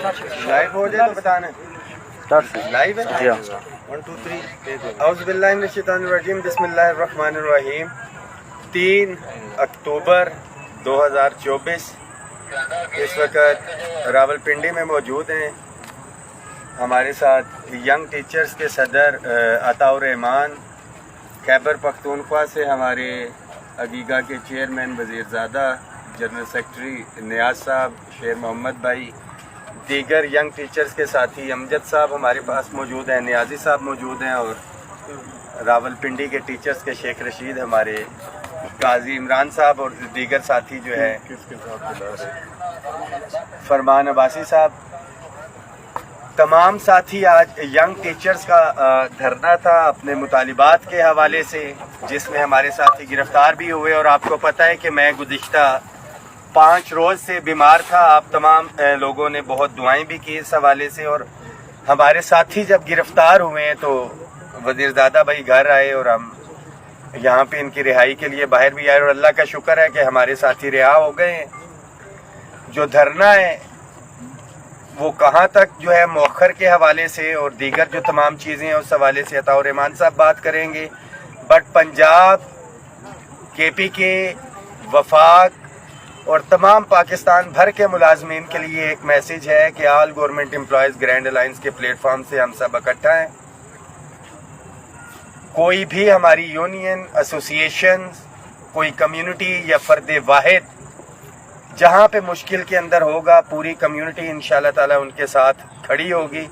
Live ہو جائے تو بتانا لائیو ہے 1 2 3 اعوذ باللہ من الشیطان الرجیم بسم اللہ الرحمن الرحیم 3 اکتوبر 2024 اس وقت راولپنڈی میں موجود ہیں. ہمارے ساتھ ینگ ٹیچرز کے صدر عطاء الرحمان، خیبر پختونخوا سے ہمارے عگیگا کے چیئرمین وزیر زادہ، جنرل سیکرٹری نیاز صاحب، شیر محمد بھائی، دیگر ینگ ٹیچرز کے ساتھی امجد صاحب ہمارے پاس موجود ہیں، نیازی صاحب موجود ہیں، اور راولپنڈی کے ٹیچرز کے شیخ رشید، ہمارے قاضی عمران صاحب اور دیگر ساتھی جو ہے فرمان عباسی صاحب. تمام ساتھی آج ینگ ٹیچرز کا دھرنا تھا اپنے مطالبات کے حوالے سے، جس میں ہمارے ساتھی گرفتار بھی ہوئے. اور آپ کو پتہ ہے کہ میں گزشتہ 5 روز سے بیمار تھا. آپ تمام لوگوں نے بہت دعائیں بھی کی اس حوالے سے. اور ہمارے ساتھی جب گرفتار ہوئے تو وزیر زادہ بھائی گھر آئے اور ہم یہاں پہ ان کی رہائی کے لیے باہر بھی آئے، اور اللہ کا شکر ہے کہ ہمارے ساتھی رہا ہو گئے ہیں. جو دھرنا ہے وہ کہاں تک جو ہے مؤخر کے حوالے سے اور دیگر جو تمام چیزیں ہیں اس حوالے سے عطاء الرحمان صاحب بات کریں گے. بٹ پنجاب، کے پی کے، وفاق اور تمام پاکستان بھر کے ملازمین کے لیے ایک میسیج ہے کہ آل گورنمنٹ امپلائیز گرینڈ الائنس کے پلیٹ فارم سے ہم سب اکٹھا ہیں. کوئی بھی ہماری یونین، ایسوسیشن، کوئی کمیونٹی یا فرد واحد جہاں پہ مشکل کے اندر ہوگا، پوری کمیونٹی انشاءاللہ تعالیٰ ان کے ساتھ کھڑی ہوگی.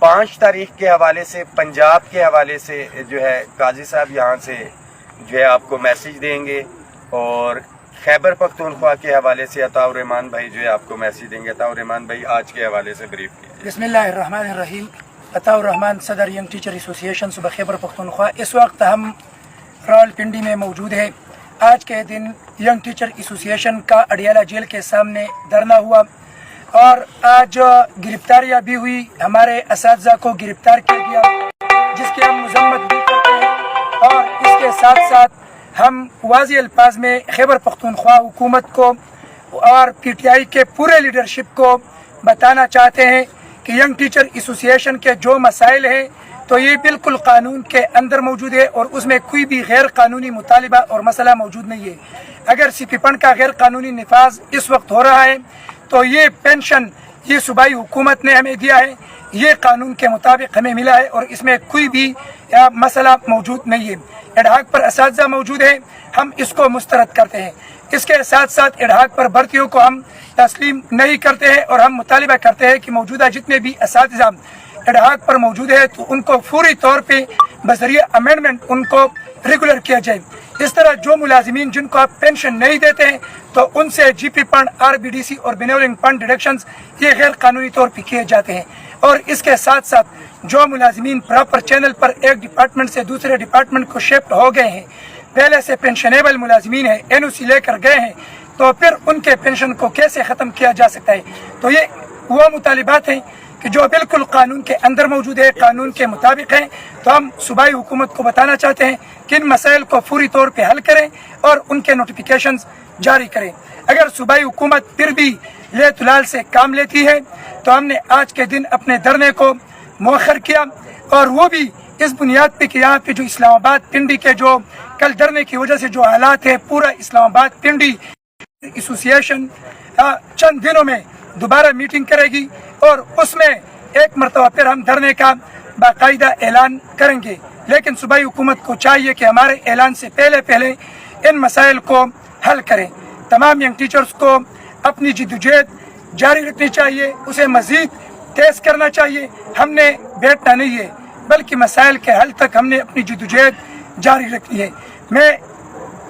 5 تاریخ کے حوالے سے، پنجاب کے حوالے سے جو ہے قاضی صاحب یہاں سے جو ہے آپ کو میسیج دیں گے، اور خیبر پختونخوا کے حوالے سے عطاء الرحمان بھائی جو ہے آپ کو میسیج دیں گے. عطاء الرحمان بھائی آج کے حوالے سے بریف کیجیے. بسم اللہ الرحمن الرحیم. عطاء الرحمان، صدر ینگ ٹیچر ایسوسیشن صوبہ خیبر پختونخوا. اس وقت ہم راولپنڈی میں موجود ہیں. آج کے دن ینگ ٹیچر ایسوسیشن کا اڈیالہ جیل کے سامنے دھرنا ہوا، اور آج گرفتاریاں بھی ہوئی. ہمارے اساتذہ کو گرفتار کیا گیا، جس کی ہم مذمت بھی کرتے ہیں. اور اس کے ساتھ ساتھ ہم واضح الفاظ میں خیبر پختونخوا حکومت کو اور پی ٹی آئی کے پورے لیڈرشپ کو بتانا چاہتے ہیں کہ ینگ ٹیچر ایسوسیشن کے جو مسائل ہیں تو یہ بالکل قانون کے اندر موجود ہے، اور اس میں کوئی بھی غیر قانونی مطالبہ اور مسئلہ موجود نہیں ہے. اگر سی پی فنڈ کا غیر قانونی نفاذ اس وقت ہو رہا ہے تو یہ پینشن یہ صوبائی حکومت نے ہمیں دیا ہے، یہ قانون کے مطابق ہمیں ملا ہے، اور اس میں کوئی بھی مسئلہ موجود نہیں ہے. اڈھاک پر اساتذہ موجود ہیں، ہم اس کو مسترد کرتے ہیں. اس کے ساتھ ساتھ اڈھاک پر بھرتیوں کو ہم تسلیم نہیں کرتے ہیں، اور ہم مطالبہ کرتے ہیں کہ موجودہ جتنے بھی اساتذہ اڈھاک پر موجود ہے تو ان کو فوری طور پہ بذریعہ امینڈمنٹ ان کو ریگولر کیا جائے. اس طرح جو ملازمین جن کو آپ پینشن نہیں دیتے ہیں تو ان سے G P fund, R B D C اور بینولنگ فنڈ ڈیڈکشنز یہ غیر قانونی طور پہ کیے جاتے ہیں. اور اس کے ساتھ ساتھ جو ملازمین پراپر چینل پر ایک ڈپارٹمنٹ سے دوسرے ڈپارٹمنٹ کو شفٹ ہو گئے ہیں، پہلے سے پینشنیبل ملازمین ہیں، این او سی لے کر گئے ہیں، تو پھر ان کے پینشن کو کیسے ختم کیا جا سکتا ہے. تو یہ وہ مطالبات ہیں کہ جو بالکل قانون کے اندر موجود ہے، قانون کے مطابق ہیں. تو ہم صوبائی حکومت کو بتانا چاہتے ہیں کہ ان مسائل کو فوری طور پہ حل کریں اور ان کے نوٹیفیکیشنز جاری کریں. اگر صوبائی حکومت پھر بھی لیت لال سے کام لیتی ہے تو ہم نے آج کے دن اپنے دھرنے کو مؤخر کیا، اور وہ بھی اس بنیاد پہ کہ یہاں پہ جو اسلام آباد پنڈی کے جو کل دھرنے کی وجہ سے جو حالات ہیں، پورا اسلام آباد پنڈی ایسوسیشن چند دنوں میں دوبارہ میٹنگ کرے گی، اور اس میں ایک مرتبہ پھر ہم دھرنے کا باقاعدہ اعلان کریں گے. لیکن صوبائی حکومت کو چاہیے کہ ہمارے اعلان سے پہلے ان مسائل کو حل کریں. تمام ینگ ٹیچرز کو اپنی جدوجہد جاری رکھنی چاہیے، اسے مزید تیز کرنا چاہیے. ہم نے بیٹھنا نہیں ہے، بلکہ مسائل کے حل تک ہم نے اپنی جدوجہد جاری رکھنی ہے. میں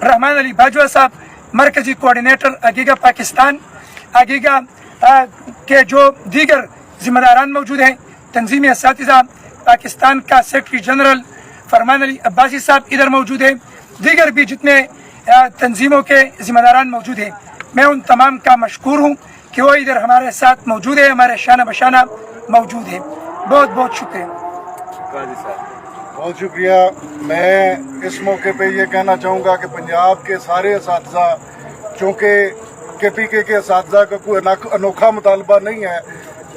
رحمان علی باجوہ صاحب، مرکزی کوآرڈینیٹر عگیگا پاکستان، عگیگا کے جو دیگر ذمہ داران موجود ہیں، تنظیم اساتذہ پاکستان کا سیکرٹری جنرل فرمان علی عباسی صاحب ادھر موجود ہیں، دیگر بھی جتنے تنظیموں کے ذمہ داران موجود ہیں، میں ان تمام کا مشکور ہوں کہ وہ ادھر ہمارے ساتھ موجود ہیں، ہمارے شانہ بشانہ موجود ہیں. بہت بہت شکریہ. بہت شکریہ. میں اس موقع پہ یہ کہنا چاہوں گا کہ پنجاب کے سارے اساتذہ، چونکہ کے پی کے اساتذہ کا کوئی انوکھا مطالبہ نہیں ہے،